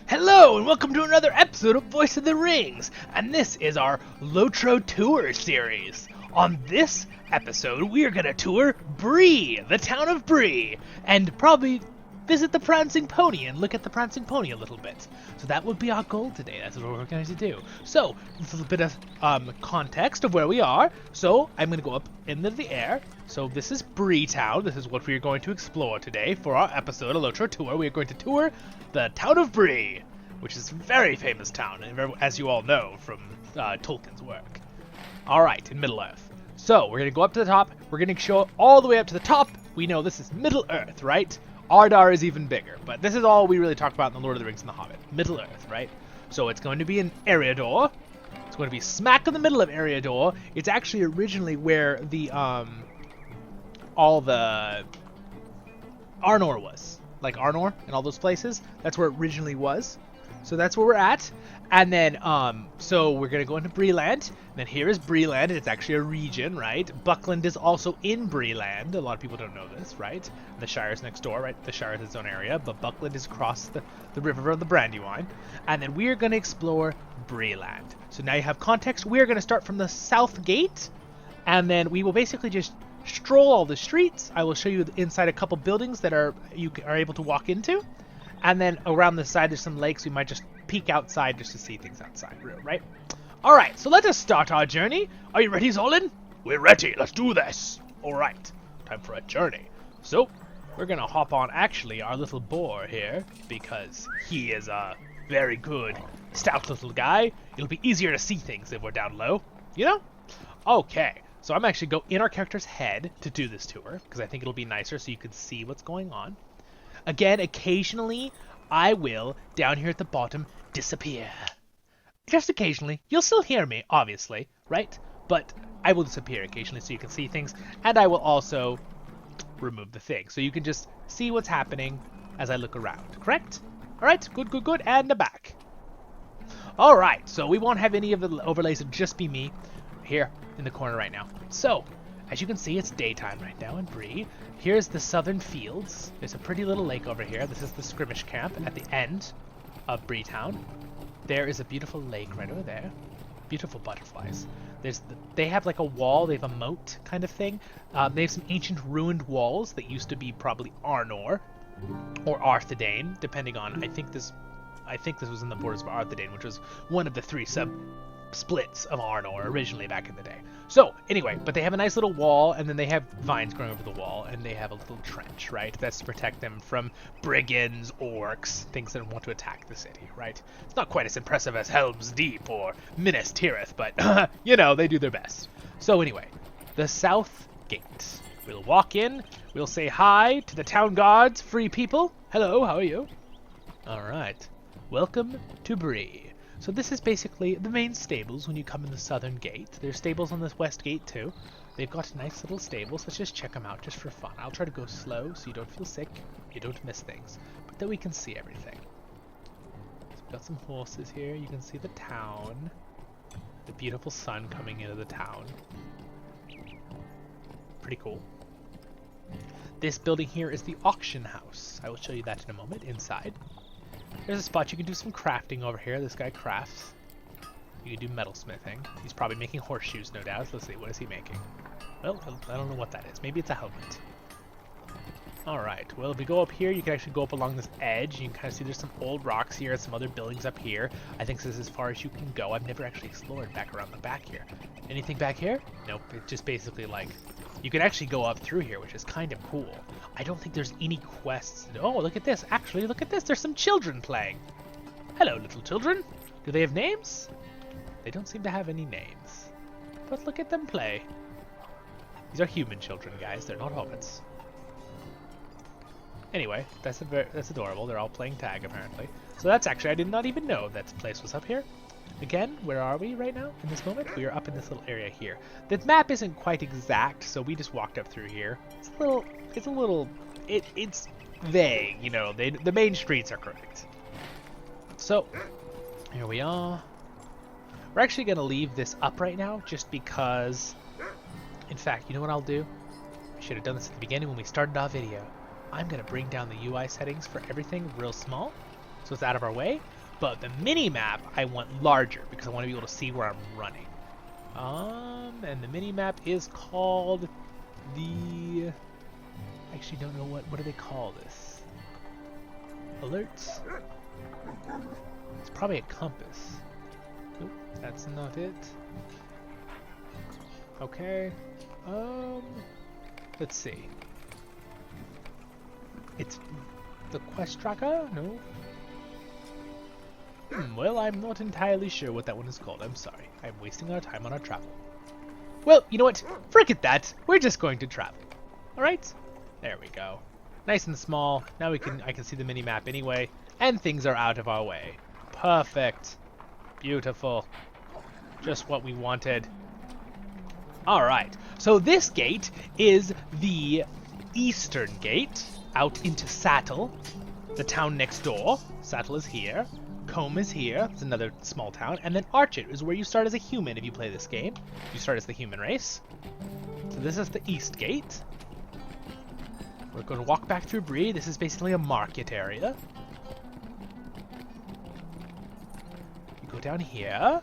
Hello and welcome to another episode of Voice of the Rings, and this is our LOTRO tour series. On this episode, we are going to tour Bree, the town of Bree, and probably visit the Prancing Pony and look at the Prancing Pony a little bit. So that would be our goal today. That's what we're going to do. So, a little bit of context of where we are. So, I'm going to go up into the air. So, this is Bree Town. This is what we are going to explore today for our episode of LOTRO Tour. We are going to tour the town of Bree, which is a very famous town, as you all know from Tolkien's work. Alright, in Middle-earth. So, we're going to go up to the top. We're going to show all the way up to the top. We know this is Middle-earth, right? Ardar is even bigger, but this is all we really talk about in the Lord of the Rings and the Hobbit. Middle-earth, right? So it's going to be in Eriador. It's going to be smack in the middle of Eriador. It's actually originally where the, all the Arnor was. Like Arnor and all those places. That's where it originally was. So that's where we're at. And then, so we're going to go into Breeland. And then here is Breeland. It's actually a region, right? Buckland is also in Breeland. A lot of people don't know this, right? The Shire's next door, right? The Shire is its own area, but Buckland is across the river of the Brandywine. And then we're going to explore Breeland. So now you have context. We're going to start from the south gate. And then we will basically just stroll all the streets. I will show you inside a couple buildings that you are able to walk into. And then around the side there's some lakes. We might just peek outside just to see things outside, right? Alright, so let us start our journey. Are you ready, Zollin? We're ready. Let's do this. Alright, time for a journey. So, we're going to hop on actually our little boar here because he is a very good, stout little guy. It'll be easier to see things if we're down low, you know? Okay, so I'm actually go in our character's head to do this tour because I think it'll be nicer so you can see what's going on. Again, occasionally, I will, down here at the bottom, disappear. Just occasionally. You'll still hear me, obviously, right? But I will disappear occasionally so you can see things, and I will also remove the thing. So you can just see what's happening as I look around, correct? Alright, good, and back. Alright, so we won't have any of the overlays, it'll just be me here in the corner right now. So, as you can see, it's daytime right now in Bree. Here's the southern fields. There's a pretty little lake over here. This is the skirmish camp at the end of Bree Town. There is a beautiful lake right over there. Beautiful butterflies. They have like a wall. They have a moat kind of thing. They have some ancient ruined walls that used to be probably Arnor or Arthedain, depending on. I think this was in the borders of Arthedain, which was one of the three splits of Arnor originally back in the day. So, anyway, but they have a nice little wall, and then they have vines growing over the wall, and they have a little trench, right? That's to protect them from brigands, orcs, things that want to attack the city, right? It's not quite as impressive as Helm's Deep or Minas Tirith, but, you know, they do their best. So, anyway, the south gate. We'll walk in, we'll say hi to the town guards, free people. Hello, how are you? Alright, welcome to Bree. So this is basically the main stables when you come in the southern gate. There's stables on this west gate too. They've got nice little stables. Let's just check them out just for fun. I'll try to go slow so you don't feel sick, you don't miss things, but that we can see everything. So we've got some horses here. You can see the town. The beautiful sun coming into the town. Pretty cool. This building here is the auction house. I will show you that in a moment inside. There's a spot you can do some crafting over here. This guy crafts. You can do metalsmithing. He's probably making horseshoes, no doubt. Let's see, what is he making? Well, I don't know what that is. Maybe it's a helmet. Alright, well, if we go up here, you can actually go up along this edge. You can kind of see there's some old rocks here and some other buildings up here. I think this is as far as you can go. I've never actually explored back around the back here. Anything back here? Nope, it's just basically like... You can actually go up through here, which is kind of cool. I don't think there's any quests. Oh, look at this. Actually, look at this. There's some children playing. Hello, little children. Do they have names? They don't seem to have any names. But look at them play. These are human children, guys. They're not hobbits. Anyway, that's adorable. They're all playing tag, apparently. So that's actually... I did not even know that place was up here. Again, where are we right now in this moment? We are up in this little area here. The map isn't quite exact, so we just walked up through here. It's vague, you know. The main streets are correct. So, here we are. We're actually going to leave this up right now just because, in fact, you know what I'll do? I should have done this at the beginning when we started our video. I'm going to bring down the UI settings for everything real small, so it's out of our way. But the mini-map I want larger because I want to be able to see where I'm running. And the mini-map is called the... I actually don't know what do they call this? Alerts? It's probably a compass. Nope, that's not it. Okay. Let's see. It's the quest tracker? No. Well, I'm not entirely sure what that one is called. I'm sorry. I'm wasting our time on our travel. Well, you know what? Forget that. We're just going to travel. Alright? There we go. Nice and small. Now I can see the mini-map anyway. And things are out of our way. Perfect. Beautiful. Just what we wanted. Alright. So this gate is the eastern gate out into Sattel, the town next door. Sattel is here. Combe is here. It's another small town. And then Archit is where you start as a human if you play this game. You start as the human race. So this is the east gate. We're going to walk back through Bree. This is basically a market area. You go down here.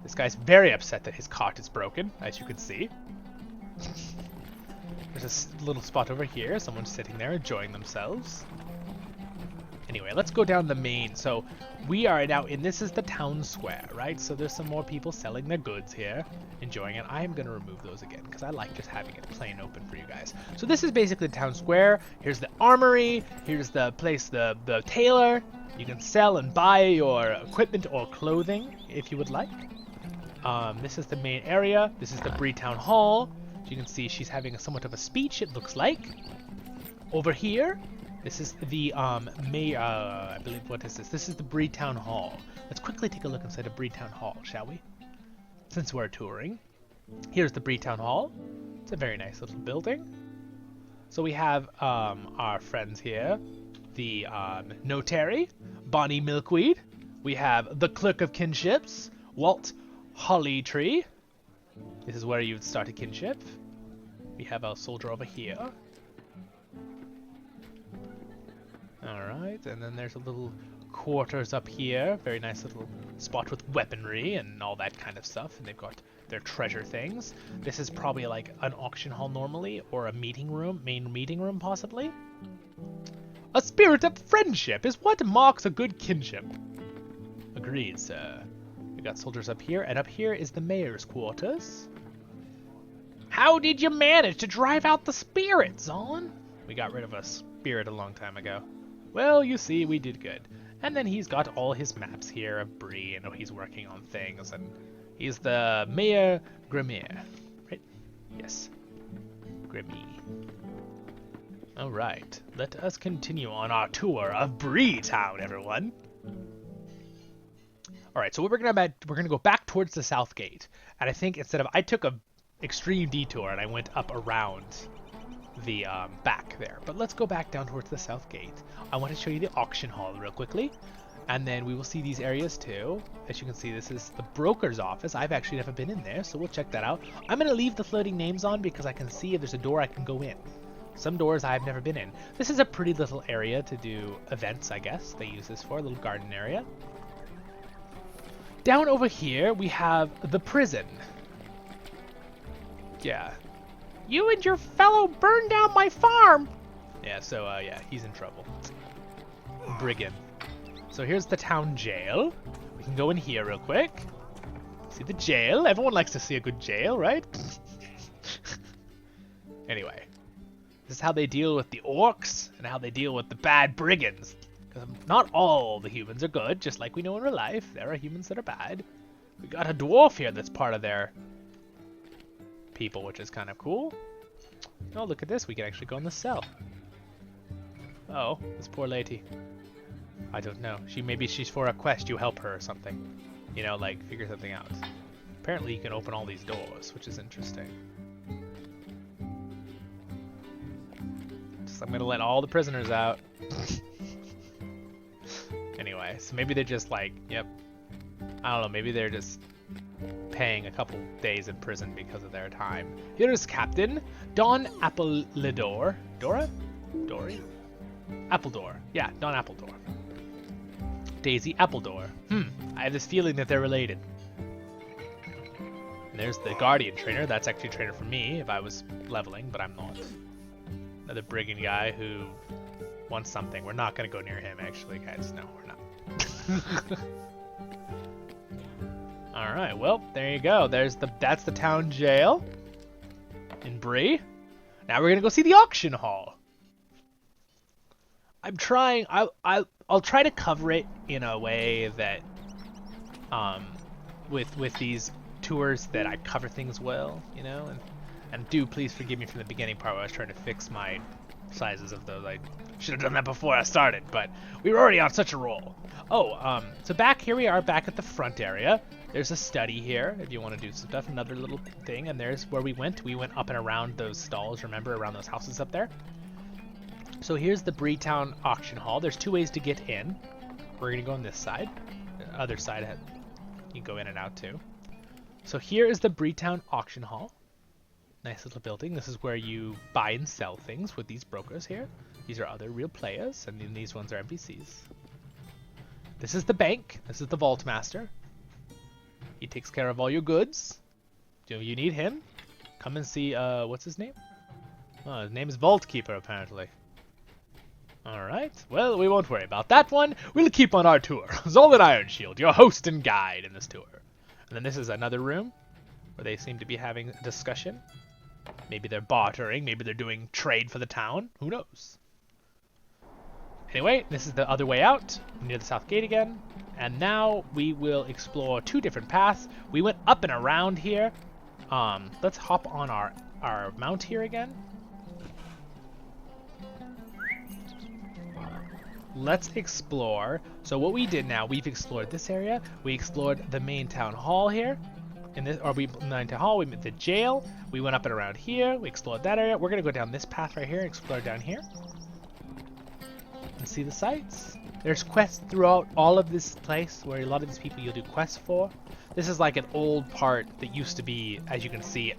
This guy's very upset that his cart is broken, as you can see. There's a little spot over here. Someone's sitting there enjoying themselves. Anyway, let's go down the main. So we are now in, this is the town square, right? So there's some more people selling their goods here, enjoying it. I am going to remove those again because I like just having it plain open for you guys. So this is basically the town square. Here's the armory. Here's the place, the tailor. You can sell and buy your equipment or clothing if you would like. This is the main area. This is the Bree Town Hall. As you can see, she's having somewhat of a speech, it looks like. Over here, this is the mayor, I believe, what is this? This is the Bree Town Hall. Let's quickly take a look inside of Bree Town Hall, shall we? Since we're touring. Here's the Bree Town Hall. It's a very nice little building. So we have our friends here. The notary, Bonnie Milkweed. We have the Clerk of Kinships, Walt Hollytree. This is where you would start a kinship. We have our soldier over here. Alright, and then there's a little quarters up here. Very nice little spot with weaponry and all that kind of stuff. And they've got their treasure things. This is probably like an auction hall normally, or a meeting room, main meeting room possibly. A spirit of friendship is what marks a good kinship. Agreed, sir. We got soldiers up here, and up here is the mayor's quarters. How did you manage to drive out the spirit, Zollin? We got rid of a spirit a long time ago. Well, you see, we did good. And then he's got all his maps here of Bree, and he's working on things, and he's the Mayor Grimmier, right? Yes. Grimmy. Alright, let us continue on our tour of Bree Town, everyone. Alright, so we're gonna go back towards the south gate. And I think instead of, I took a extreme detour and I went up around the back there. But let's go back down towards the south gate. I want to show you the auction hall real quickly. And then we will see these areas too. As you can see, this is the broker's office. I've actually never been in there, so we'll check that out. I'm gonna leave the floating names on because I can see if there's a door I can go in. Some doors I've never been in. This is a pretty little area to do events, I guess. They use this for a little garden area. Down over here, we have the prison. Yeah. You and your fellow burned down my farm! Yeah, so, yeah, he's in trouble. Brigand. So here's the town jail. We can go in here real quick. See the jail? Everyone likes to see a good jail, right? Anyway. This is how they deal with the orcs, and how they deal with the bad brigands. Because not all the humans are good, just like we know in real life. There are humans that are bad. We got a dwarf here that's part of their people, which is kind of cool. Oh, look at this. We can actually go in the cell. Oh, this poor lady. I don't know. Maybe she's for a quest. You help her or something. You know, like, figure something out. Apparently you can open all these doors, which is interesting. I'm gonna let all the prisoners out. Anyway, so maybe they're just like, yep. I don't know, maybe they're just paying a couple days in prison because of their time. Here's Captain Don Appledore. Dora? Dory? Appledore. Yeah, Don Appledore. Daisy Appledore. I have this feeling that they're related. And there's the Guardian trainer. That's actually a trainer for me if I was leveling, but I'm not. Another brigand guy who wants something. We're not going to go near him, actually, guys. No, we're not. Alright, well, there you go. That's the town jail in Bree. Now we're going to go see the auction hall. I'm trying... I'll try to cover it in a way that... with these tours that I cover things well, you know? And do please forgive me from the beginning part where I was trying to fix my sizes of those. I should have done that before I started, but we were already on such a roll. Oh, so back here we are, back at the front area. There's a study here if you want to do some stuff, another little thing, and there's where we went. We went up and around those stalls, remember, around those houses up there? So here's the Bree Town auction hall. There's two ways to get in. We're going to go on this side. The other side, you can go in and out too. So here is the Bree Town auction hall. Nice little building. This is where you buy and sell things with these brokers here. These are other real players, and then these ones are NPCs. This is the bank. This is the vault master. He takes care of all your goods. Do you need him? Come and see, what's his name? Oh, his name is Vault Keeper, apparently. Alright, well, we won't worry about that one. We'll keep on our tour. Zollin Ironshield, your host and guide in this tour. And then this is another room where they seem to be having a discussion. Maybe they're bartering, maybe they're doing trade for the town. Who knows? Anyway, this is the other way out, near the south gate again. And now we will explore two different paths. We went up and around here. Let's hop on our mount here again. Let's explore. So what we did now, we've explored this area. We explored the main town hall here. Main town hall, we met the jail. We went up and around here. We explored that area. We're going to go down this path right here and explore down here. And see the sights. There's quests throughout all of this place where a lot of these people you'll do quests for. This is like an old part that used to be, as you can see,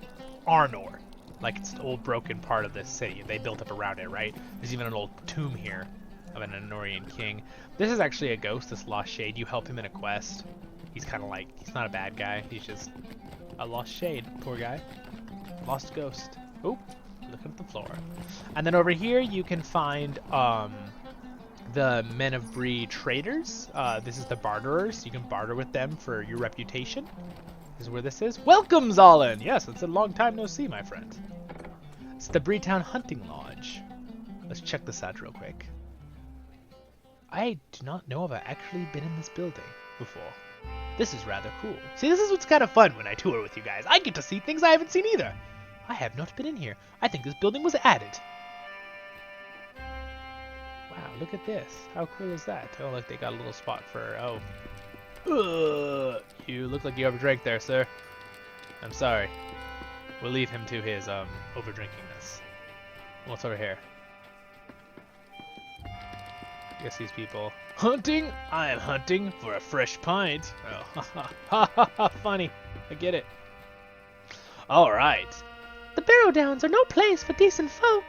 Arnor. Like it's an old broken part of this city. They built up around it, right? There's even an old tomb here of an Anorian king. This is actually a ghost, this Lost Shade. You help him in a quest. He's kind of like, he's not a bad guy. He's just a Lost Shade. Poor guy. Lost ghost. Oh, look at the floor. And then over here you can find the Men of Bree traders. This is the barterers. You can barter with them for your reputation. This is where this is. Welcome, Zollin! Yes, it's a long time no see, my friend. It's the Bree Town Hunting Lodge. Let's check this out real quick. I do not know if I've actually been in this building before. This is rather cool. See, this is what's kind of fun when I tour with you guys. I get to see things I haven't seen either. I have not been in here. I think this building was added. Wow, look at this. How cool is that? Oh, look, they got a little spot for, you look like you overdrank there, sir. I'm sorry. We'll leave him to his, overdrinkingness. What's over here? I guess these people... Hunting? I am hunting for a fresh pint. Oh, ha ha, funny. I get it. Alright. The Barrow Downs are no place for decent folk.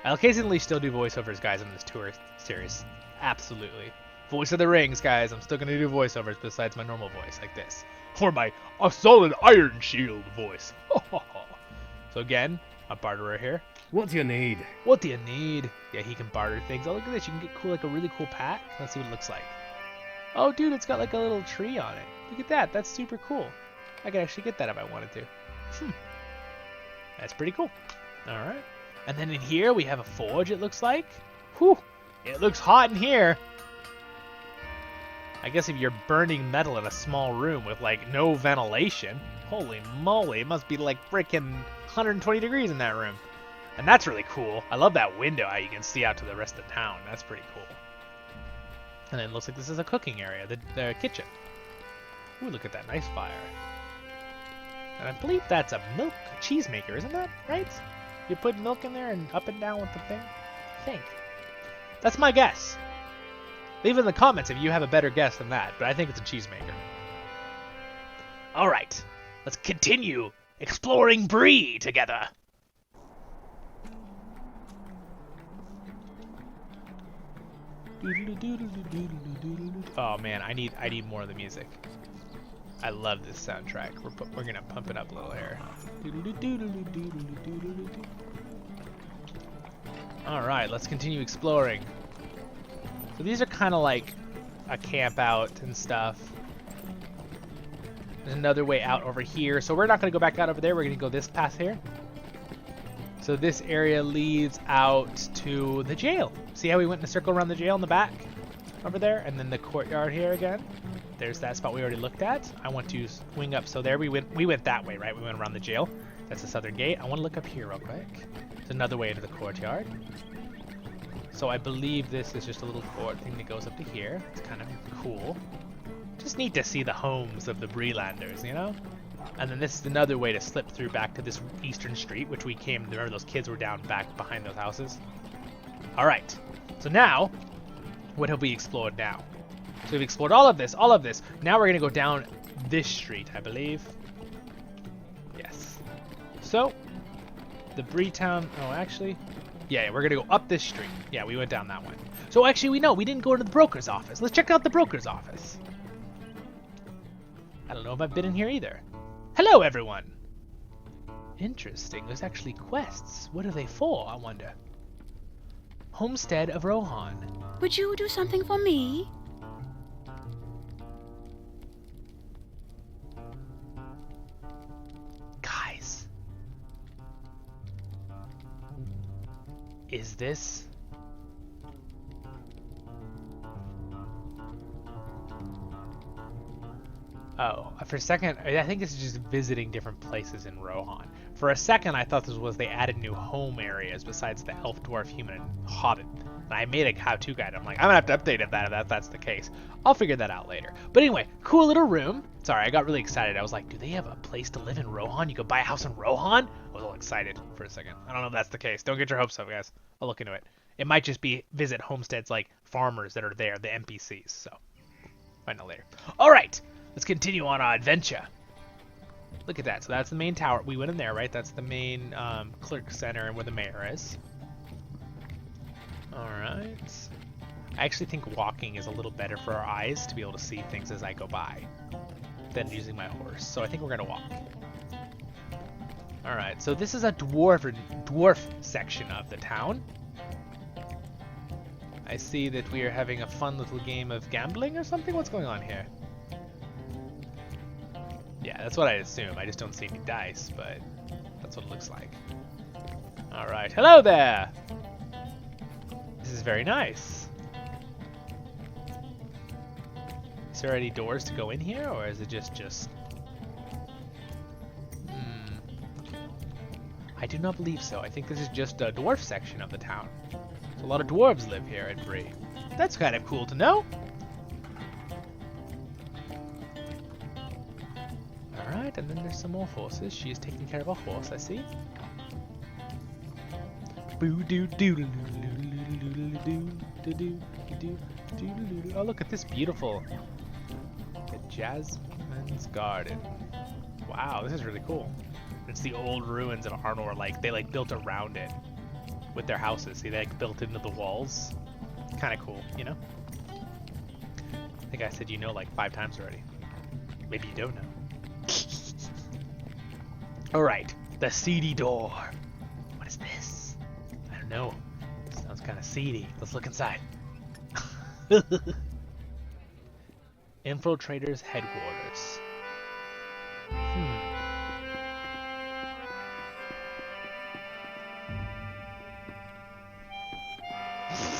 I'll occasionally still do voiceovers, guys, in this tour series. Absolutely. Voice of the Rings, guys. I'm still going to do voiceovers besides my normal voice, like this. Or my solid Ironshield voice. So again, a barterer here. What do you need? What do you need? Yeah, he can barter things. Oh, look at this. You can get cool, like a really cool pack. Let's see what it looks like. Oh, dude, it's got like a little tree on it. Look at that. That's super cool. I could actually get that if I wanted to. That's pretty cool. All right. And then in here, we have a forge, it looks like. Whew. It looks hot in here. I guess if you're burning metal in a small room with, like, no ventilation, holy moly, it must be, like, frickin' 120 degrees in that room. And that's really cool. I love that window, how you can see out to the rest of the town. That's pretty cool. And then it looks like this is a cooking area, the kitchen. Ooh, look at that nice fire. And I believe that's a cheese maker, isn't that right? You put milk in there and up and down with the thing? I think. That's my guess. Leave in the comments if you have a better guess than that, but I think it's a cheesemaker. Alright, let's continue exploring Bree together. Oh man, I need more of the music. I love this soundtrack. We're gonna pump it up a little here. All right, let's continue exploring. So these are kind of like a camp out and stuff. There's another way out over here. So we're not gonna go back out over there. We're gonna go this path here. So this area leads out to the jail. See how we went in a circle around the jail in the back? Over there, and then the courtyard here again. There's that spot we already looked at. I want to swing up. So there we went that way, right? We went around the jail. That's the southern gate. I want to look up here real quick. There's another way into the courtyard. So I believe this is just a little court thing that goes up to here. It's kind of cool. Just neat to see the homes of the Breelanders, you know? And then this is another way to slip through back to this eastern street, which we came. Remember those kids were down back behind those houses? All right. So now, what have we explored now? So we've explored all of this. Now we're going to go down this street, I believe. Yes. So, the Bree Town... Oh, actually... Yeah, we're going to go up this street. Yeah, we went down that one. So actually, we didn't go to the broker's office. Let's check out the broker's office. I don't know if I've been in here either. Hello, everyone. Interesting. There's actually quests. What are they for, I wonder? Homestead of Rohan. Would you do something for me? Guys. Is this... Oh, for a second, I think this is just visiting different places in Rohan. For a second, I thought this was they added new home areas besides the elf, dwarf, human, and hobbit. And I made a how-to guide. I'm like, I'm gonna have to update that if that's the case. I'll figure that out later. But anyway, cool little room. Sorry, I got really excited. I was like, do they have a place to live in Rohan? You could buy a house in Rohan? I was all excited for a second. I don't know if that's the case. Don't get your hopes up, guys. I'll look into it. It might just be visit homesteads like farmers that are there, the NPCs. So, find out later. All right. Let's continue on our adventure. Look at that. So that's the main tower. We went in there, right? That's the main clerk center and where the mayor is. All right. I actually think walking is a little better for our eyes to be able to see things as I go by than using my horse. So I think we're going to walk. All right. So this is a dwarf section of the town. I see that we are having a fun little game of gambling or something. What's going on here? Yeah, that's what I assume. I just don't see any dice, but that's what it looks like. Alright, hello there! This is very nice. Is there any doors to go in here, or is it just... I do not believe so. I think this is just a dwarf section of the town. So a lot of dwarves live here at Bree. That's kind of cool to know. Alright, and then there's some more horses. She is taking care of a horse, I see. Oh, look at this beautiful... The Jasmine's Garden. Wow, this is really cool. It's the old ruins of Arnor, they built around it with their houses. See, they built into the walls. Kind of cool, you know? I think I said you know 5 times already. Maybe you don't know. Alright, the seedy door. What is this? I don't know. Sounds kind of seedy. Let's look inside. Infiltrators headquarters.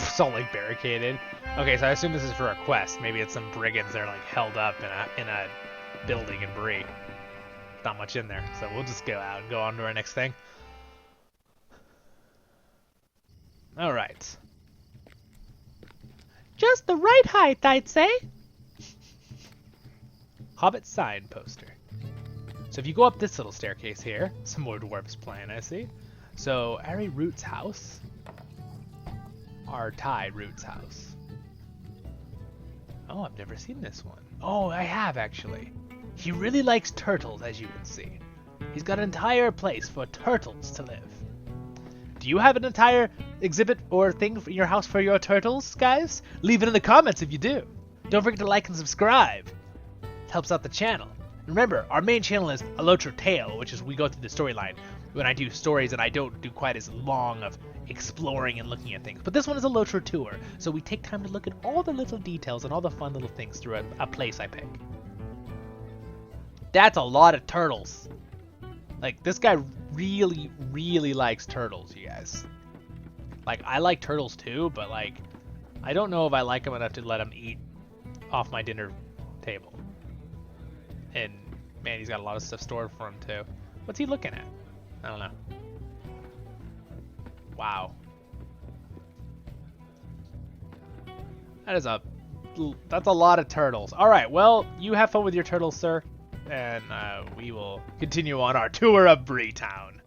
It's all barricaded. Okay, so I assume this is for a quest. Maybe it's some brigands that are held up in a building in Bree. Not much in there, so we'll just go out and go on to our next thing. All right. Just the right height, I'd say. Hobbit sign poster. So if you go up this little staircase here, some more dwarves playing, I see. So Ari Root's house. Artai Root's house. Oh, I've never seen this one. Oh, I have actually. He really likes turtles, as you can see. He's got an entire place for turtles to live. Do you have an entire exhibit or thing in your house for your turtles, guys? Leave it in the comments if you do. Don't forget to like and subscribe. It helps out the channel. Remember, our main channel is a LOTRO tale, which is we go through the storyline when I do stories, and I don't do quite as long of exploring and looking at things. But this one is a LOTRO tour, so we take time to look at all the little details and all the fun little things through a place I pick. That's a lot of turtles. Like, this guy really, really likes turtles, you guys. Like, I like turtles too, but like, I don't know if I like them enough to let him eat off my dinner table. And man, he's got a lot of stuff stored for him too. What's he looking at? I don't know. Wow. That's a lot of turtles. All right, well, you have fun with your turtles, sir. And we will continue on our tour of Bree Town.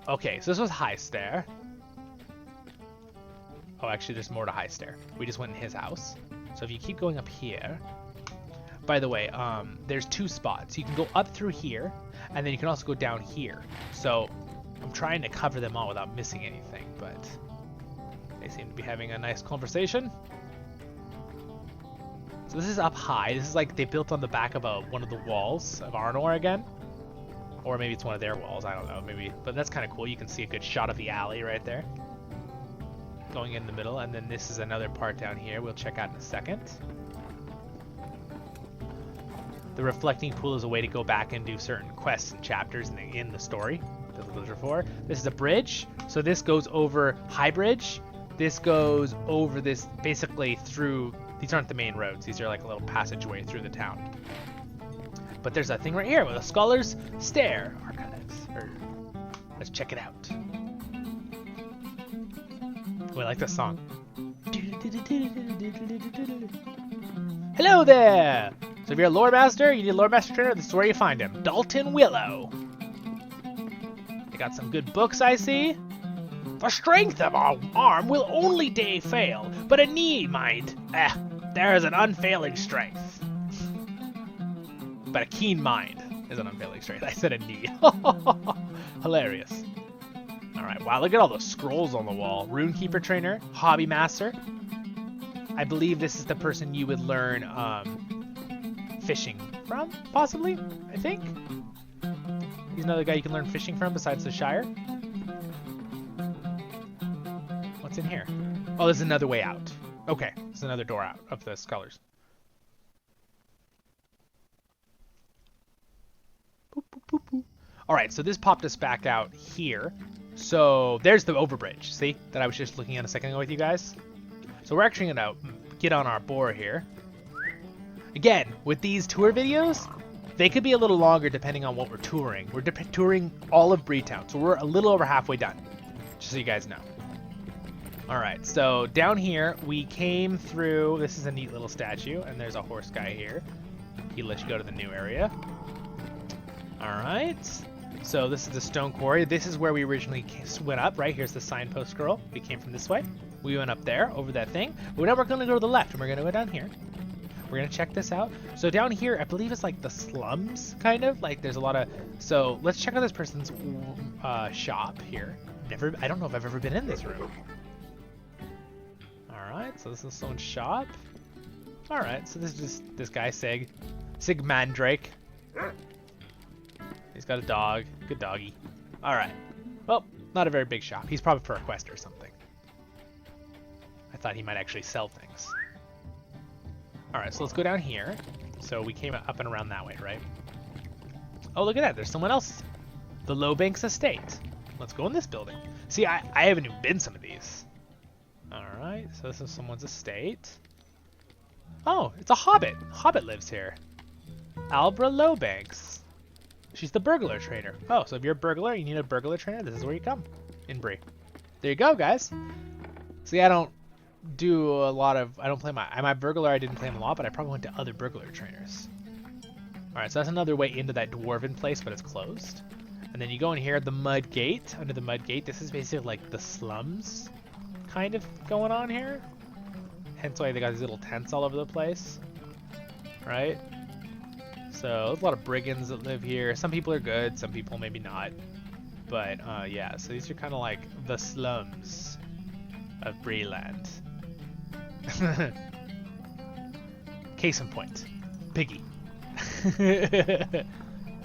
Okay, so this was High Stair. Oh, actually, there's more to High Stair. We just went in his house. So if you keep going up here... By the way, there's two spots. You can go up through here, and then you can also go down here. So I'm trying to cover them all without missing anything, but they seem to be having a nice conversation. So this is up high. This is like they built on the back of one of the walls of Arnor again. Or maybe it's one of their walls, I don't know, maybe. But that's kind of cool. You can see a good shot of the alley right there. Going in the middle, and then this is another part down here we'll check out in a second. The reflecting pool is a way to go back and do certain quests and chapters in the story. This is a bridge, so this goes over High Bridge. This goes over this, basically through, these aren't the main roads, these are like a little passageway through the town. But there's a thing right here with a Scholar's Stair archives. Let's check it out. Oh, I like this song. Hello there! So if you're a lore master, you need a lore master trainer, this is where you find him. Dalton Willow. They got some good books, I see. The strength of our arm will only day fail, but a knee, mind. There is an unfailing strength. But a keen mind is an unfailing strength. I said a knee. Hilarious. Alright, wow, look at all those scrolls on the wall. Runekeeper trainer, hobby master. I believe this is the person you would learn fishing from, possibly, I think. He's another guy you can learn fishing from besides the Shire. What's in here? Oh, there's another way out. Okay, there's another door out of the scholars. Boop, boop, boop, boop. All right, so this popped us back out here. So there's the overbridge, see, that I was just looking at a second ago with you guys. So we're actually gonna get on our boar here. Again, with these tour videos, they could be a little longer depending on what we're touring. We're touring all of Bree Town, so we're a little over halfway done, just so you guys know. All right, so down here, we came through, this is a neat little statue, and there's a horse guy here. He lets you go to the new area. All right, so this is the stone quarry. This is where we originally went up, right? Here's the signpost scroll. We came from this way. We went up there, over that thing. But now we're gonna go to the left, and we're gonna go down here. We're gonna check this out. So down here, I believe it's like the slums, kind of. Like there's a lot of, so let's check out this person's shop here. I don't know if I've ever been in this room. All right, so this is someone's shop. All right, so this is just this guy, Sig Mandrake. He's got a dog, good doggy. All right, well, not a very big shop. He's probably for a quest or something. I thought he might actually sell things. All right, so let's go down here. So we came up and around that way, right? Oh, look at that, there's someone else. The Lowbanks Estate. Let's go in this building. See, I haven't even been some of these. All right, so this is someone's estate. Oh, it's a hobbit. Hobbit lives here. Albra Lowbanks. She's the burglar trainer. Oh, so if you're a burglar, you need a burglar trainer, this is where you come. In Bree. There you go, guys. See, I don't do a lot of, I'm a burglar, I didn't play him a lot, but I probably went to other burglar trainers. Alright, so that's another way into that dwarven place, but it's closed. And then you go in here, the mud gate. Under the mud gate, this is basically like the slums kind of going on here. Hence why they got these little tents all over the place. Right? So there's a lot of brigands that live here. Some people are good, some people maybe not. But yeah, so these are kind of like the slums of Breeland. Case in point, Piggy.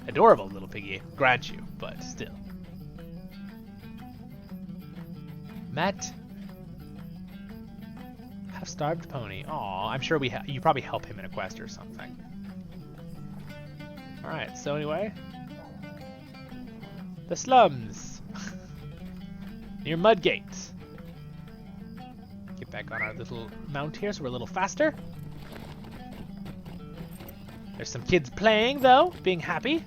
Adorable little piggy, grant you, but still. Matt, half-starved pony. Aw, I'm sure you probably help him in a quest or something. All right, so anyway, the slums near Mudgate. Get back on our little mount here so we're a little faster. There's some kids playing though, being happy.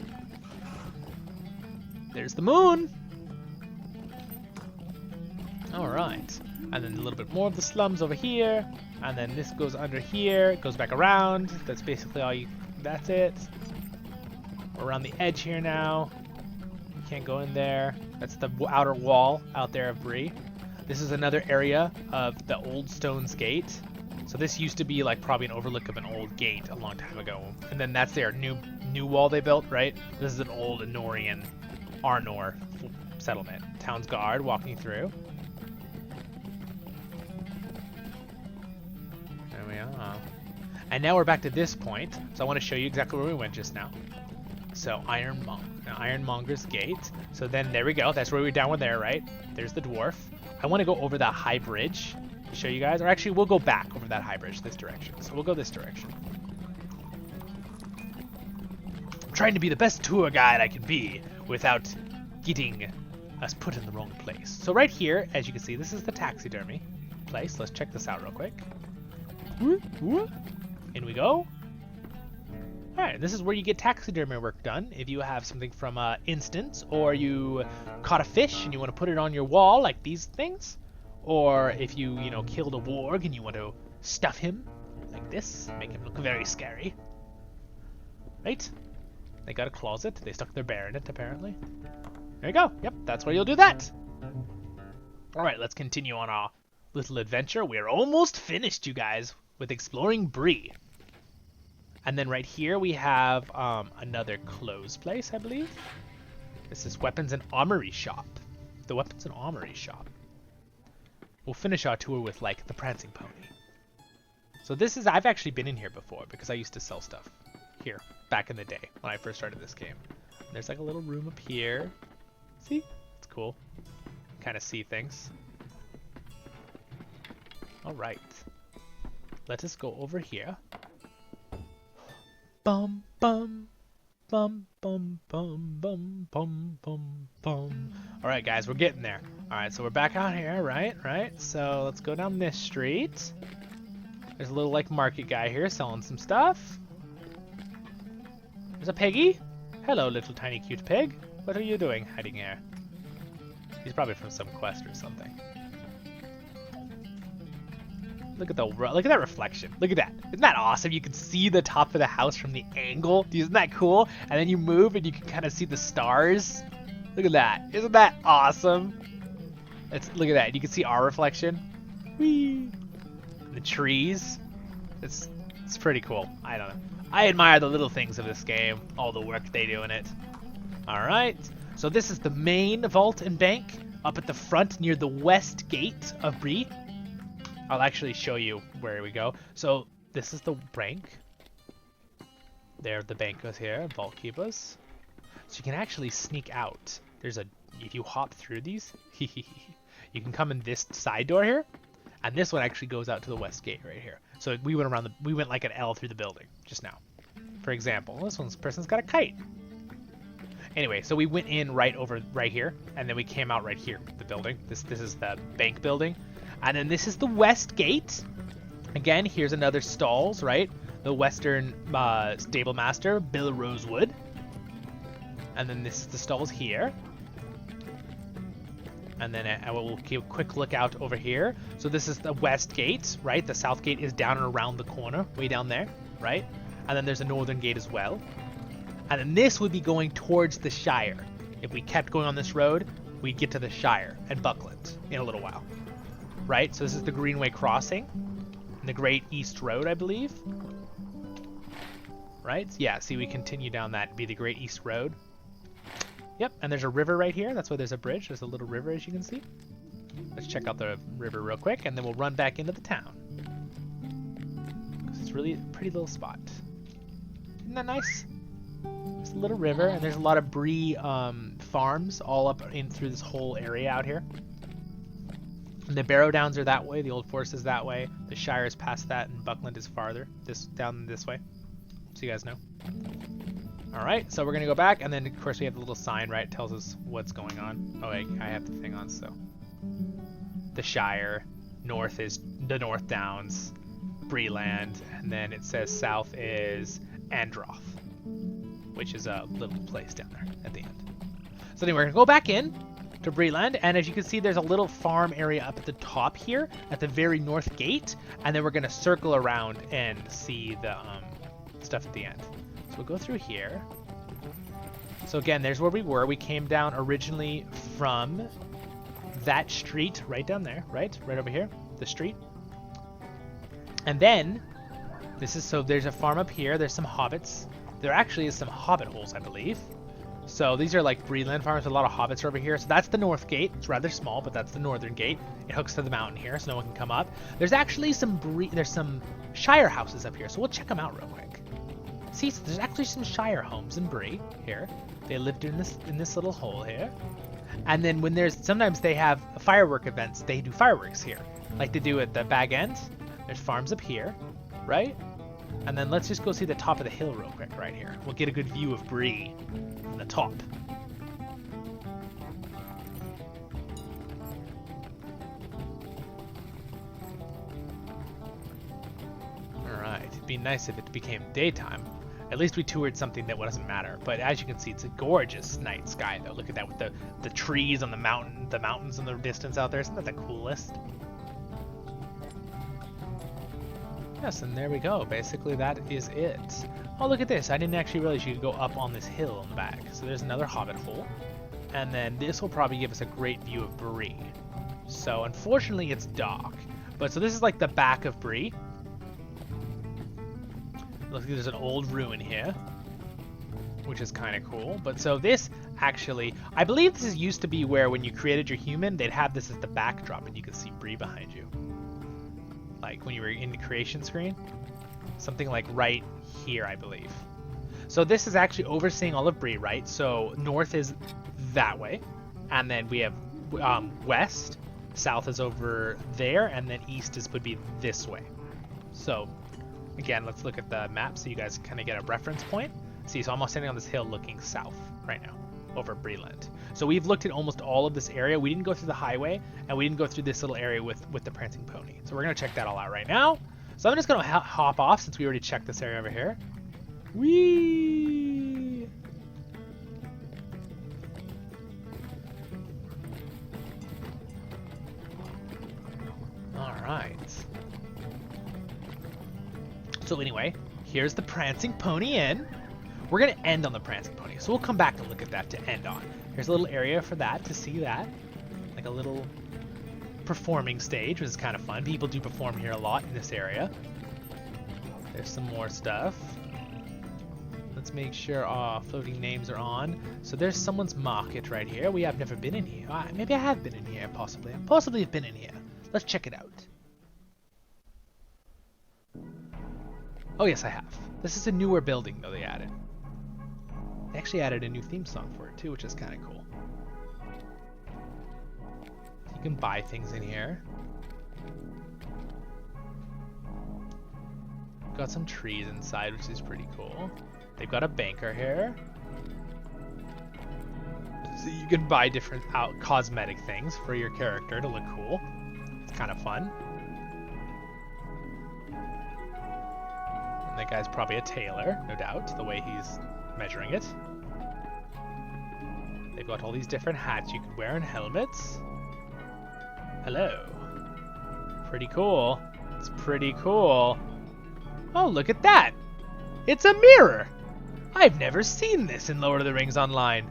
There's the moon. All right, and then a little bit more of the slums over here, and then this goes under here, it goes back around. That's basically all you, that's it. We're around the edge here now. You can't go in there. That's the outer wall out there of Bree. This is another area of the old Stone's Gate. So this used to be like probably an overlook of an old gate a long time ago. And then that's their new wall they built, right? This is an old Anorian Arnor settlement. Town's guard walking through. There we are. And now we're back to this point. So I want to show you exactly where we went just now. So Ironmonger's Gate. So then there we go. That's where we're down there, right? There's the dwarf. I want to go over that high bridge to show you guys. Or actually, we'll go back over that high bridge this direction. So we'll go this direction. I'm trying to be the best tour guide I can be without getting us put in the wrong place. So right here, as you can see, this is the taxidermy place. Let's check this out real quick. In we go. Alright, this is where you get taxidermy work done. If you have something from Instance, or you caught a fish and you want to put it on your wall, like these things, or if you killed a warg and you want to stuff him like this, make him look very scary. Right? They got a closet. They stuck their bear in it, apparently. There you go. Yep, that's where you'll do that. Alright, let's continue on our little adventure. We're almost finished, you guys, with exploring Bree. And then right here we have another clothes place, I believe. This is Weapons and Armory Shop. The Weapons and Armory Shop. We'll finish our tour with, like, the Prancing Pony. So this is, I've actually been in here before because I used to sell stuff here back in the day when I first started this game. And there's like a little room up here. See? It's cool. Kind of see things. All right. Let us go over here. Bum bum bum bum bum bum bum bum bum. All right, guys, we're getting there. All right, so we're back out here, right? So let's go down this street. There's a little like market guy here selling some stuff. There's a piggy. Hello, little tiny cute pig. What are you doing hiding here? He's probably from some quest or something. Look at that reflection. Look at that. Isn't that awesome? You can see the top of the house from the angle. Isn't that cool? And then you move and you can kind of see the stars. Look at that. Isn't that awesome? Look at that. You can see our reflection. Whee! The trees. It's pretty cool. I don't know. I admire the little things of this game. All the work they do in it. Alright. So this is the main vault and bank up at the front near the west gate of Bree. I'll actually show you where we go. So this is the bank. There, the bank goes here. Vault keepers. So you can actually sneak out. If you hop through these, you can come in this side door here, and this one actually goes out to the west gate right here. So we went like an L through the building just now. For example, this person's got a kite. Anyway, so we went in right here, and then we came out right here, the building. This is the bank building. And then this is the west gate. Again, here's another stalls, right? The Western stable master, Bill Rosewood. And then this is the stalls here. And then we'll give a quick look out over here. So this is the west gate, right? The south gate is down and around the corner, way down there, right? And then there's a northern gate as well. And then this would be going towards the Shire. If we kept going on this road, we'd get to the Shire and Buckland in a little while. Right, so this is the Greenway Crossing, the Great East Road, I believe. right? Yeah, see, we continue down that, be the Great East Road. Yep, and there's a river right here. That's why there's a bridge. There's a little river, as you can see. Let's check out the river real quick, and then we'll run back into the town. It's really a pretty little spot. Isn't that nice? There's a little river, and there's a lot of Bree farms all up in through this whole area out here. And the Barrow Downs are that way, the Old Forest is that way, the Shire is past that, and Buckland is farther, down this way, so you guys know. Alright, so we're going to go back, and then of course we have the little sign, right, tells us what's going on. Oh wait, I have the thing on, so. The Shire, north is the North Downs, Breeland, and then it says south is Androth, which is a little place down there at the end. So anyway, we're going to go back in to Breeland, and as you can see, there's a little farm area up at the top here, at the very north gate, and then we're going to circle around and see the stuff at the end. So we'll go through here. So again, there's where we were. We came down originally from that street right down there, right over here, the street. And then this is, so there's a farm up here. There's some hobbits. There actually is some hobbit holes, I believe. So these are like Breeland farms. A lot of hobbits are over here. So that's the north gate. It's rather small, but that's the northern gate. It hooks to the mountain here, so no one can come up. There's actually some Shire houses up here, so we'll check them out real quick. See, so there's actually some Shire homes in Bree here. They lived in this little hole here. And then when sometimes they have firework events, they do fireworks here, like they do at the Bag End. There's farms up here, right? And then let's just go see the top of the hill real quick right here. We'll get a good view of Bree from the top. Alright, it'd be nice if it became daytime. At least we toured something that doesn't matter. But as you can see, it's a gorgeous night sky though. Look at that with the trees on the mountains in the distance out there. Isn't that the coolest? Yes, and there we go. Basically, that is it. Oh, look at this. I didn't actually realize you could go up on this hill in the back. So there's another hobbit hole. And then this will probably give us a great view of Bree. So unfortunately, it's dark. But so this is like the back of Bree. Looks like there's an old ruin here, which is kind of cool. But so this actually, I believe this used to be where when you created your human, they'd have this as the backdrop and you could see Bree behind you. Like when you were in the creation screen. Something like right here, I believe. So this is actually overseeing all of Bree, right? So north is that way. And then we have west, south is over there, and then east would be this way. So again, let's look at the map so you guys kind of get a reference point. See, so I'm standing on this hill looking south right now over Breeland. So we've looked at almost all of this area. We didn't go through the highway, and we didn't go through this little area with the Prancing Pony. So we're going to check that all out right now. So I'm just going to hop off since we already checked this area over here. Whee! All right. So anyway, here's the Prancing Pony Inn. We're going to end on the Prancing Pony, so we'll come back and look at that to end on. Here's a little area for that, to see that. Like a little performing stage, which is kind of fun. People do perform here a lot in this area. There's some more stuff. Let's make sure our floating names are on. So there's someone's market right here. We have never been in here. Maybe I have been in here, possibly. I possibly have been in here. Let's check it out. Oh yes, I have. This is a newer building, though, they added. They actually added a new theme song for it, too, which is kind of cool. You can buy things in here. Got some trees inside, which is pretty cool. They've got a banker here. So you can buy different cosmetic things for your character to look cool. It's kind of fun. And that guy's probably a tailor, no doubt, the way he's measuring it. They've got all these different hats you can wear and helmets. Hello. Pretty cool. It's pretty cool. Oh, look at that! It's a mirror! I've never seen this in Lord of the Rings Online.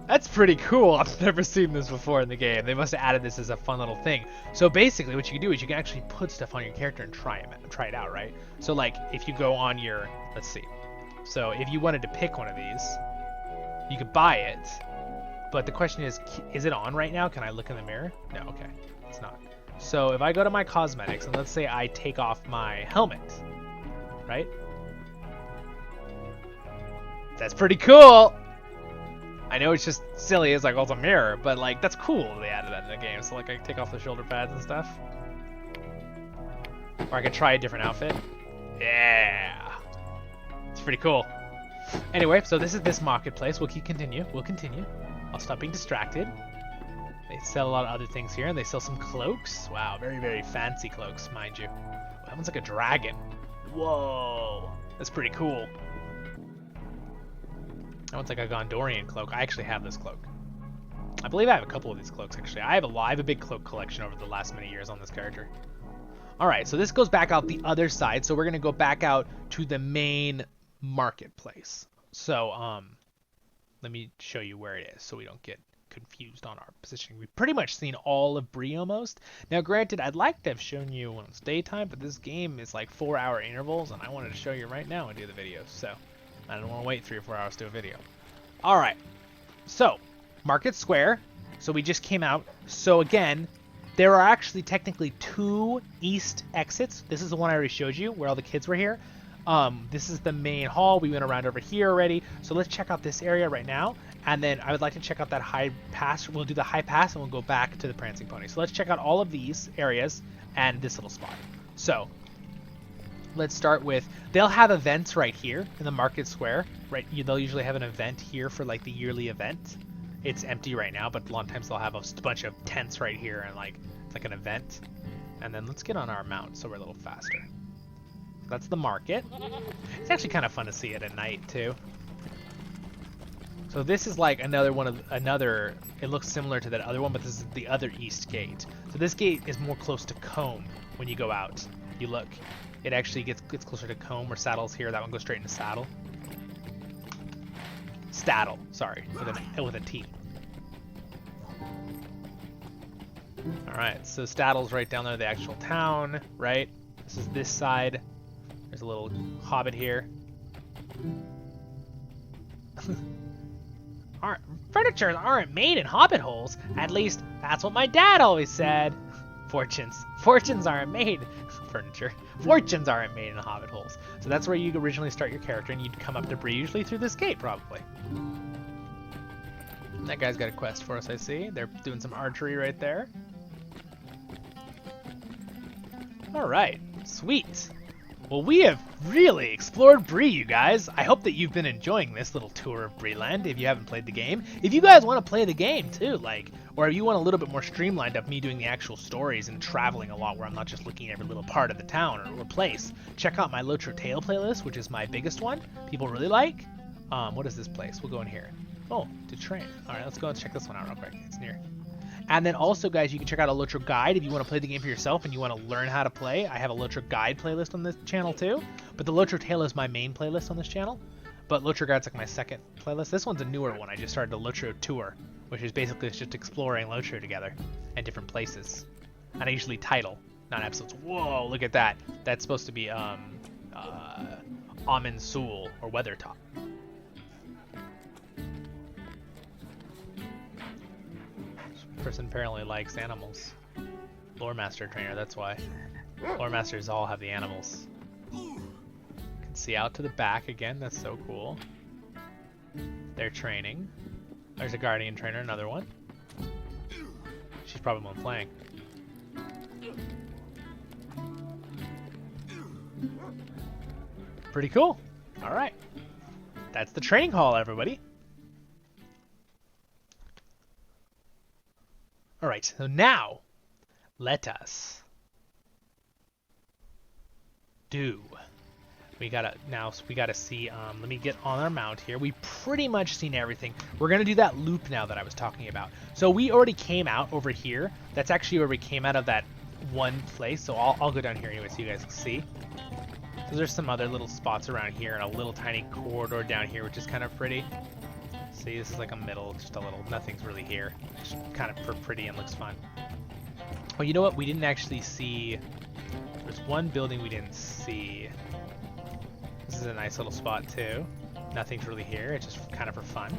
That's pretty cool. I've never seen this before in the game. They must have added this as a fun little thing. So basically what you can do is you can actually put stuff on your character and try it out, right? So like if you go on your, let's see. So if you wanted to pick one of these, you could buy it. But the question is it on right now? Can I look in the mirror? No, okay. It's not. So if I go to my cosmetics and let's say I take off my helmet, right? That's pretty cool. I know it's just silly, it's like, oh, it's a mirror, but like, that's cool they added that in the game. So like, I can take off the shoulder pads and stuff. Or I could try a different outfit. Yeah. It's pretty cool. Anyway, so this is this marketplace. We'll continue. I'll stop being distracted. They sell a lot of other things here, and they sell some cloaks. Wow, very, very fancy cloaks, mind you. That one's like a dragon. Whoa. That's pretty cool. That one's like a Gondorian cloak. I actually have this cloak. I believe I have a couple of these cloaks, actually. I have a big cloak collection over the last many years on this character. Alright, so this goes back out the other side. So we're going to go back out to the main marketplace. So, let me show you where it is so we don't get confused on our positioning. We've pretty much seen all of Bree almost. Now, granted, I'd like to have shown you when it's daytime, but this game is like 4-hour intervals, and I wanted to show you right now and do the video, so I don't want to wait 3 or 4 hours to do a video. Alright, so, Market Square. So we just came out. So again, there are actually technically 2 east exits. This is the one I already showed you, where all the kids were here. This is the main hall. We went around over here already. So let's check out this area right now. And then I would like to check out that high pass. We'll do the high pass and we'll go back to the Prancing Pony. So let's check out all of these areas and this little spot. So let's start with, they'll have events right here in the market square, right? They'll usually have an event here for like the yearly event. It's empty right now, but a lot of times they'll have a bunch of tents right here and like, it's like an event. And then let's get on our mount so we're a little faster. That's the market. It's actually kind of fun to see it at night too. So this is like another, it looks similar to that other one, but this is the other east gate. So this gate is more close to Combe when you go out. You look, it actually gets closer to Combe or Saddle's here. That one goes straight into Saddle. Staddle, sorry, with a T. All right, so Staddle's right down there, the actual town, right? This is this side. There's a little hobbit here. Furnitures aren't made in hobbit holes. At least, that's what my dad always said. Fortunes aren't made. Furniture. Fortunes aren't made in hobbit holes. So that's where you originally start your character, and you'd come up to Bree, usually through this gate, probably. That guy's got a quest for us, I see. They're doing some archery right there. Alright, sweet. Well, we have really explored Bree, you guys. I hope that you've been enjoying this little tour of Breeland if you haven't played the game. If you guys want to play the game too, like, or if you want a little bit more streamlined of me doing the actual stories and traveling a lot where I'm not just looking at every little part of the town or place, check out my LOTRO Tale playlist, which is my biggest one. People really like. What is this place? We'll go in here. Oh, to train. All right, let's go and check this one out real quick. It's near. And then also, guys, you can check out a LOTRO guide if you want to play the game for yourself and you want to learn how to play. I have a LOTRO guide playlist on this channel too, but the LOTRO Tale is my main playlist on this channel. But LOTRO Guide's like my second playlist. This one's a newer one. I just started a LOTRO tour, which is basically just exploring LOTRO together and different places. And I usually title, not episodes. Whoa, look at that. That's supposed to be Amin Sul or Weathertop. Person apparently likes animals. Lore Master Trainer, that's why. Lore Masters all have the animals. Can see out to the back again, that's so cool. They're training. There's a Guardian Trainer, another one. She's probably one playing. Pretty cool. Alright. That's the training hall, everybody. Alright, so now, let us we gotta see, let me get on our mount here. We've pretty much seen everything. We're gonna do that loop now that I was talking about. So we already came out over here. That's actually where we came out of that one place. So I'll go down here anyway so you guys can see. So there's some other little spots around here and a little tiny corridor down here, which is kind of pretty. See, this is like a middle, just a little, nothing's really here. Just kind of pretty and looks fun. Oh, you know what? We didn't actually see, there's one building we didn't see. This is a nice little spot too. Nothing's really here, it's just kind of for fun.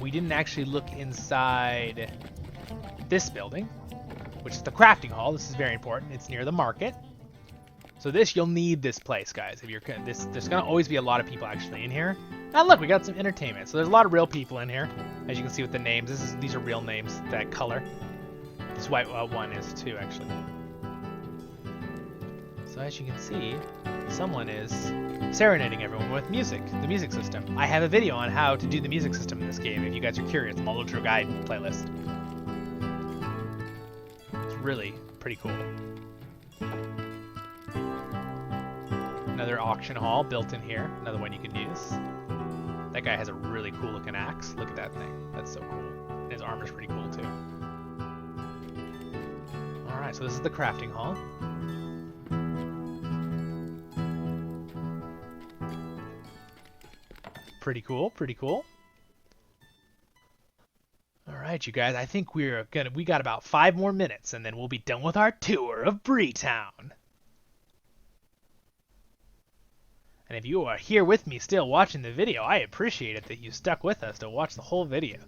We didn't actually look inside this building, which is the crafting hall. This is very important. It's near the market. So this, you'll need this place, guys. If you're there's gonna always be a lot of people actually in here. And look, we got some entertainment. So there's a lot of real people in here, as you can see with the names. These are real names. That color. This white one is too, actually. So as you can see, someone is serenading everyone with music, the music system. I have a video on how to do the music system in this game if you guys are curious. The LOTRO guide playlist. It's really pretty cool. Another auction hall built in here. Another one you can use. That guy has a really cool looking axe. Look at that thing. That's so cool. And his armor's pretty cool too. Alright, so this is the crafting hall. Pretty cool, pretty cool. Alright, you guys, I think we got about 5 more minutes and then we'll be done with our tour of Bree Town. And if you are here with me still watching the video, I appreciate it that you stuck with us to watch the whole video.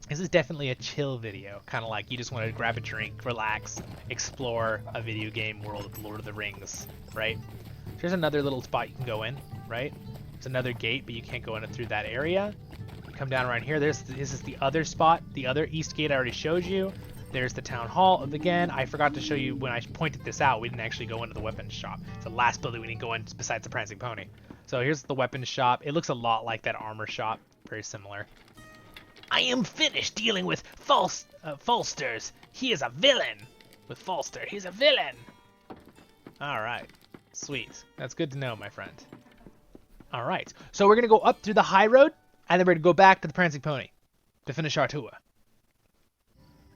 This is definitely a chill video, kind of like you just want to grab a drink, relax, explore a video game world of Lord of the Rings, right? There's another little spot you can go in, right? There's another gate, but you can't go in it through that area. You come down around here. This is the other spot, the other east gate I already showed you. There's the town hall. Again, I forgot to show you when I pointed this out. We didn't actually go into the weapons shop. It's the last building we didn't go in besides the Prancing Pony. So here's the weapons shop. It looks a lot like that armor shop. Very similar. I am finished dealing with Falsters. He is a villain. With Falster, he's a villain. All right. Sweet. That's good to know, my friend. All right. So we're going to go up through the high road, and then we're going to go back to the Prancing Pony to finish our tour.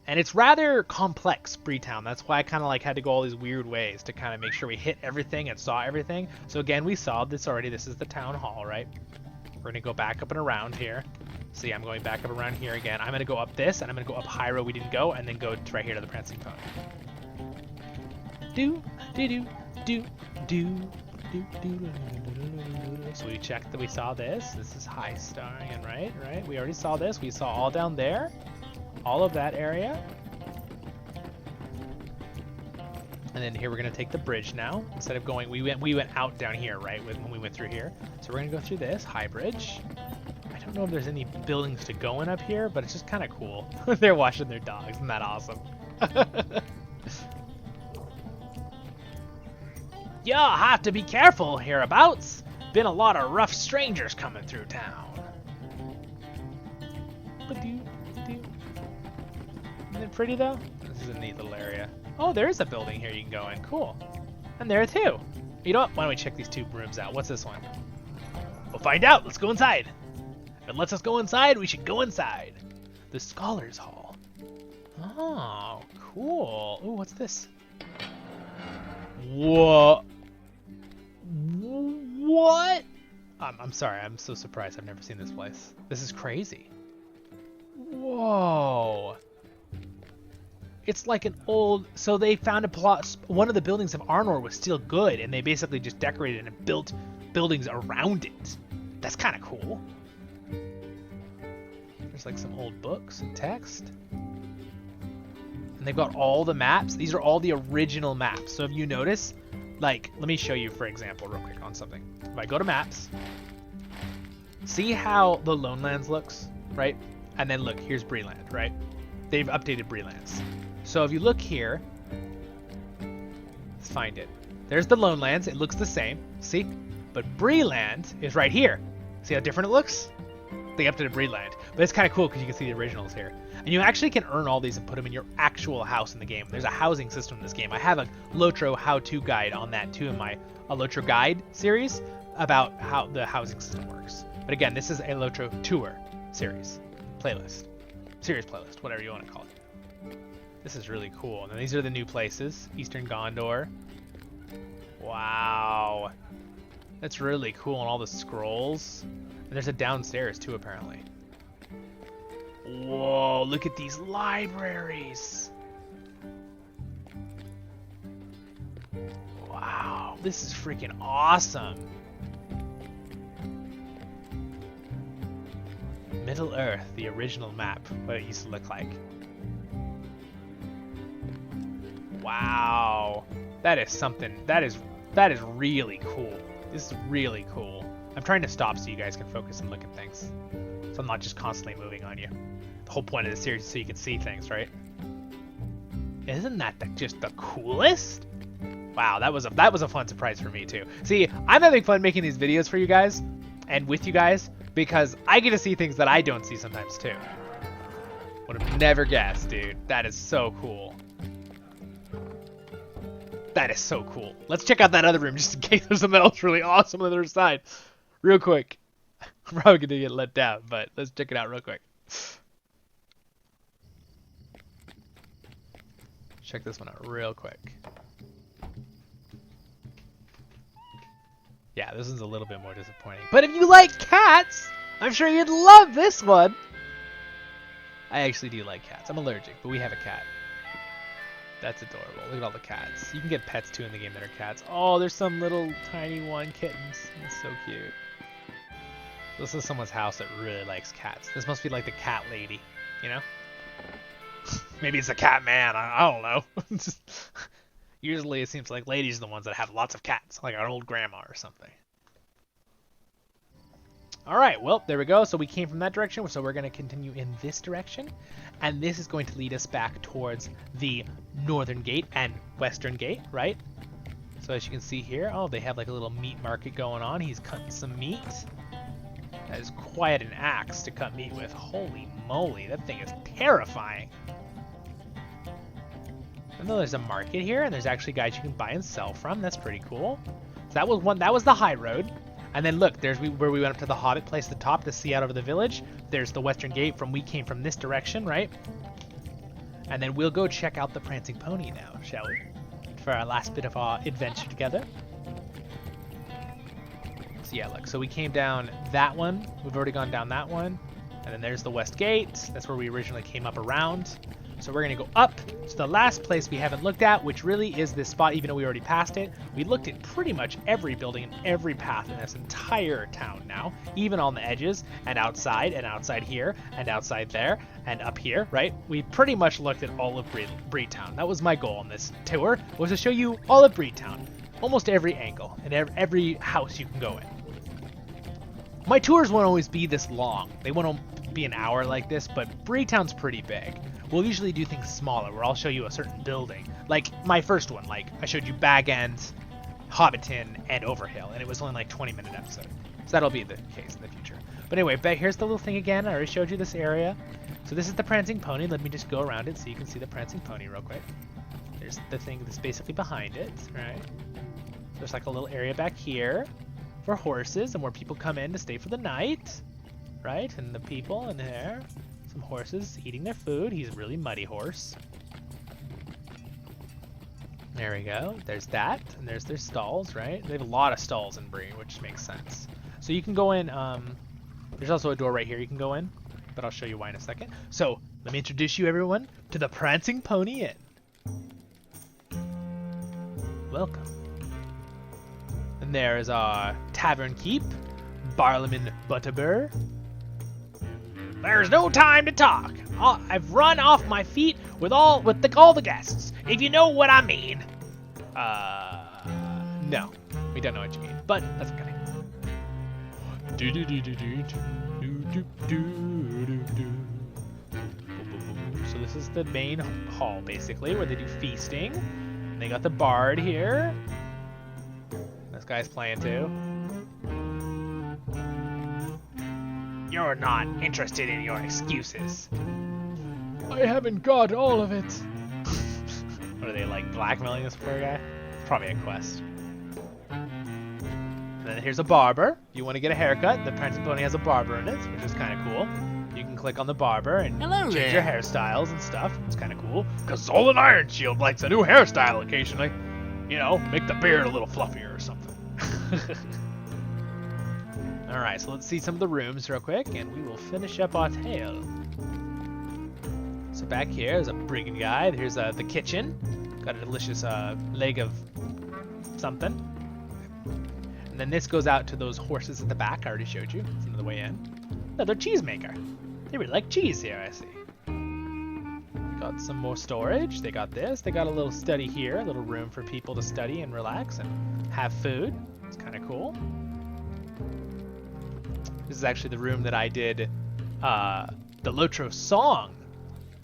And it's rather complex, Bree Town. That's why I kind of like had to go all these weird ways to kind of make sure we hit everything and saw everything. So again, we saw this already. This is the town hall, right? We're going to go back up and around here. See, I'm going back up around here again. I'm going to go up this, and I'm going to go up high road we didn't go, and then go to right here to the Prancing Pony. So we checked that we saw this. This is high starring, and right? We already saw this. We saw all down there. All of that area. And then here we're going to take the bridge now. Instead of going, we went out down here, right, when we went through here. So we're going to go through this high bridge. I don't know if there's any buildings to go in up here, but it's just kind of cool. They're washing their dogs. Isn't that awesome? Y'all have to be careful hereabouts. Been a lot of rough strangers coming through town. Isn't it pretty though? This is a neat little area. Oh, there is a building here you can go in. Cool. And there too. You know what? Why don't we check these 2 rooms out? What's this one? We'll find out. Let's go inside. If it lets us go inside, we should go inside. The Scholars Hall. Oh, cool. Ooh, what's this? Whoa. What? I'm sorry. I'm so surprised. I've never seen this place. This is crazy. Whoa. It's like an old... So they found a plot... One of the buildings of Arnor was still good, and they basically just decorated and built buildings around it. That's kind of cool. There's like some old books and text. And they've got all the maps. These are all the original maps. So if you notice, like, let me show you, for example, real quick on something. If I go to maps, see how the Lone Lands looks, right? And then look, here's Breeland, right? They've updated Breelands. So if you look here, let's find it. There's the Lone Lands. It looks the same. See? But Breeland is right here. See how different it looks? They updated Breeland. But it's kind of cool because you can see the originals here. And you actually can earn all these and put them in your actual house in the game. There's a housing system in this game. I have a LOTRO how-to guide on that too in my LOTRO guide series about how the housing system works. But again, this is a LOTRO tour series. Playlist. Series playlist, whatever you want to call it. This is really cool. And these are the new places. Eastern Gondor. Wow. That's really cool. And all the scrolls. And there's a downstairs too, apparently. Whoa, look at these libraries. Wow, this is freaking awesome. Middle Earth, the original map, what it used to look like. Wow, that is something, that is really cool. This is really cool. I'm trying to stop so you guys can focus and look at things. So I'm not just constantly moving on you. The whole point of the series is so you can see things, right? Isn't that just the coolest? Wow, that was a fun surprise for me too. See, I'm having fun making these videos for you guys and with you guys because I get to see things that I don't see sometimes too. Would have never guessed, dude. That is so cool. That is so cool. Let's check out that other room just in case there's something else really awesome on the other side. Real quick. I'm probably gonna get let down, but let's check it out real quick. Check this one out real quick. Yeah, this one's a little bit more disappointing. But if you like cats, I'm sure you'd love this one. I actually do like cats. I'm allergic, but we have a cat. That's adorable. Look at all the cats. You can get pets too in the game that are cats. Oh, there's some little tiny one kittens. That's so cute. This is someone's house that really likes cats. This must be like the cat lady, you know? Maybe it's a cat man. I don't know. Usually it seems like ladies are the ones that have lots of cats, like our old grandma or something. Alright, well, there we go. So we came from that direction, so we're going to continue in this direction. And this is going to lead us back towards the northern gate and western gate, right? So as you can see here, oh, they have like a little meat market going on. He's cutting some meat. That is quite an axe to cut meat with. Holy moly, that thing is terrifying. I know there's a market here, and there's actually guys you can buy and sell from. That's pretty cool. So that was one. That was the high road. And then look, there's where we went up to the Hobbit place at the top to see out over the village. There's the western gate from we came from this direction, right? And then we'll go check out the Prancing Pony now, shall we? For our last bit of our adventure together. So yeah, look, so we came down that one. We've already gone down that one. And then there's the west gate. That's where we originally came up around. So we're going to go up to the last place we haven't looked at, which really is this spot, even though we already passed it. We looked at pretty much every building and every path in this entire town now, even on the edges and outside here and outside there and up here, right? We pretty much looked at all of Bree Town. That was my goal on this tour, was to show you all of Bree Town, almost every angle and every house you can go in. My tours won't always be this long. They won't be an hour like this, but Bree Town's pretty big. We'll usually do things smaller, where I'll show you a certain building. Like my first one, like I showed you Bag End, Hobbiton, and Overhill, and it was only like 20-minute episode. So that'll be the case in the future. But anyway, here's the little thing again. I already showed you this area. So this is the Prancing Pony. Let me just go around it so you can see the Prancing Pony real quick. There's the thing that's basically behind it, right? There's like a little area back here for horses and where people come in to stay for the night, right? And the people in there. Some horses eating their food. He's a really muddy horse. There we go. There's that. And there's their stalls, right? They have a lot of stalls in Bree, which makes sense. So you can go in. There's also a door right here you can go in, but I'll show you why in a second. So let me introduce you, everyone, to the Prancing Pony Inn. Welcome. And there is our tavern keep, Barlaman Butterbur. There's no time to talk. I've run off my feet with all the guests, if you know what I mean. No, we don't know what you mean, but that's okay. So this is the main hall, basically, where they do feasting. And they got the bard here. This guy's playing too. You're not interested in your excuses. I haven't got all of it. What are they, like, blackmailing this poor guy? It's probably a quest. And then here's a barber. If you want to get a haircut, the Prancing Pony has a barber in it, which is kind of cool. You can click on the barber and change your hairstyles and stuff. It's kind of cool. Because Zollin Ironshields likes a new hairstyle occasionally. You know, make the beard a little fluffier or something. Alright, so let's see some of the rooms real quick, and we will finish up our tale. So back here is a brigand guide. Here's the kitchen. Got a delicious leg of something. And then this goes out to those horses at the back. I already showed you. It's another way in. Another cheese maker. They really like cheese here, I see. Got some more storage. They got this. They got a little study here. A little room for people to study and relax and have food. It's kind of cool. This is actually the room that I did the LOTRO song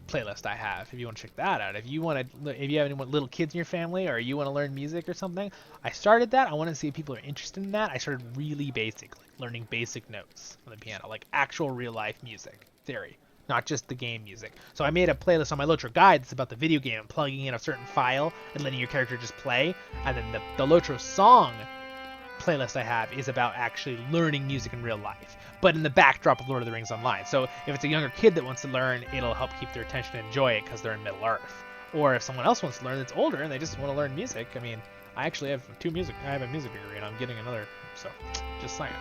playlist I have. If you want to check that out, if you have any little kids in your family or you want to learn music or something, I started that. I want to see if people are interested in that. I started really basic, like learning basic notes on the piano, like actual real life music theory, not just the game music. So I made a playlist on my LOTRO guide that's about the video game and plugging in a certain file and letting your character just play. And then the LOTRO song playlist I have is about actually learning music in real life, but in the backdrop of Lord of the Rings Online. So if it's a younger kid that wants to learn, it'll help keep their attention and enjoy it because they're in Middle Earth. Or if someone else wants to learn that's older and they just want to learn music, I mean, I actually have I have a music degree and I'm getting another, so just saying.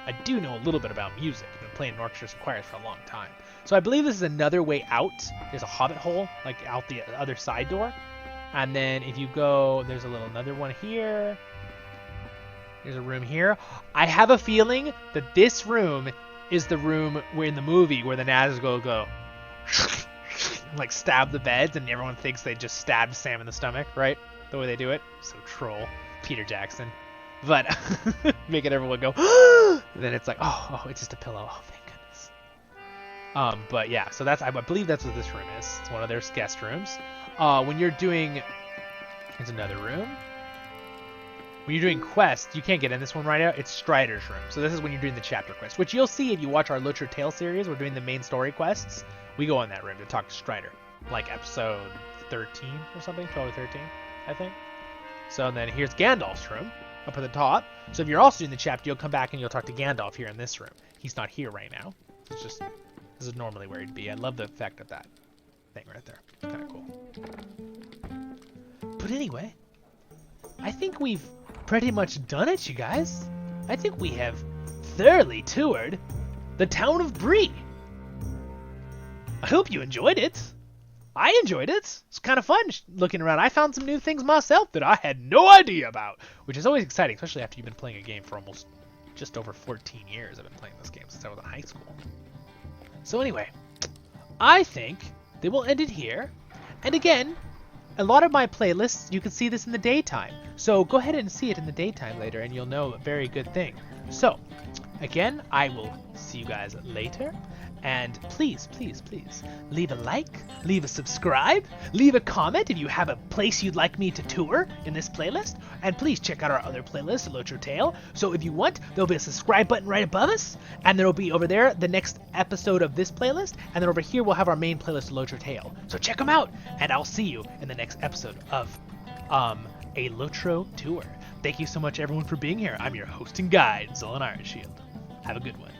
I do know a little bit about music. I've been playing in orchestras and choirs for a long time. So I believe this is another way out. There's a hobbit hole, like out the other side door. And then if you go, there's another one here. There's a room here. I have a feeling that this room is the room where in the movie where the Nazgûl go like stab the beds and everyone thinks they just stabbed Sam in the stomach, right? The way they do it. So troll. Peter Jackson. But making everyone go then it's like, oh, it's just a pillow. Oh, thank goodness. But yeah, so I believe that's what this room is. It's one of their guest rooms. When you're doing, there's another room. When you're doing quests, you can't get in this one right now. It's Strider's room. So this is when you're doing the chapter quest, which you'll see if you watch our LOTRO Tale series. We're doing the main story quests. We go in that room to talk to Strider, like episode 13 or something, 12 or 13, I think. So then here's Gandalf's room up at the top. So if you're also doing the chapter, you'll come back and you'll talk to Gandalf here in this room. He's not here right now. It's just, this is normally where he'd be. I love the effect of that thing right there. Kind of cool. But anyway, I think we've pretty much done it, you guys. I think we have thoroughly toured the town of Bree. I hope you enjoyed it. I enjoyed it. It's kind of fun looking around. I found some new things myself that I had no idea about, which is always exciting, especially after you've been playing a game for almost just over 14 years. I've been playing this game since I was in high school. So anyway, I think that we'll end it here. And again, a lot of my playlists, you can see this in the daytime. So go ahead and see it in the daytime later and you'll know a very good thing. So, again, I will see you guys later. And please, please, please, leave a like, leave a subscribe, leave a comment if you have a place you'd like me to tour in this playlist. And please check out our other playlist, LOTRO Tale. So if you want, there'll be a subscribe button right above us. And there'll be over there the next episode of this playlist. And then over here, we'll have our main playlist, LOTRO Tale. So check them out. And I'll see you in the next episode of a LOTRO tour. Thank you so much, everyone, for being here. I'm your host and guide, Zollin Ironshield. Have a good one.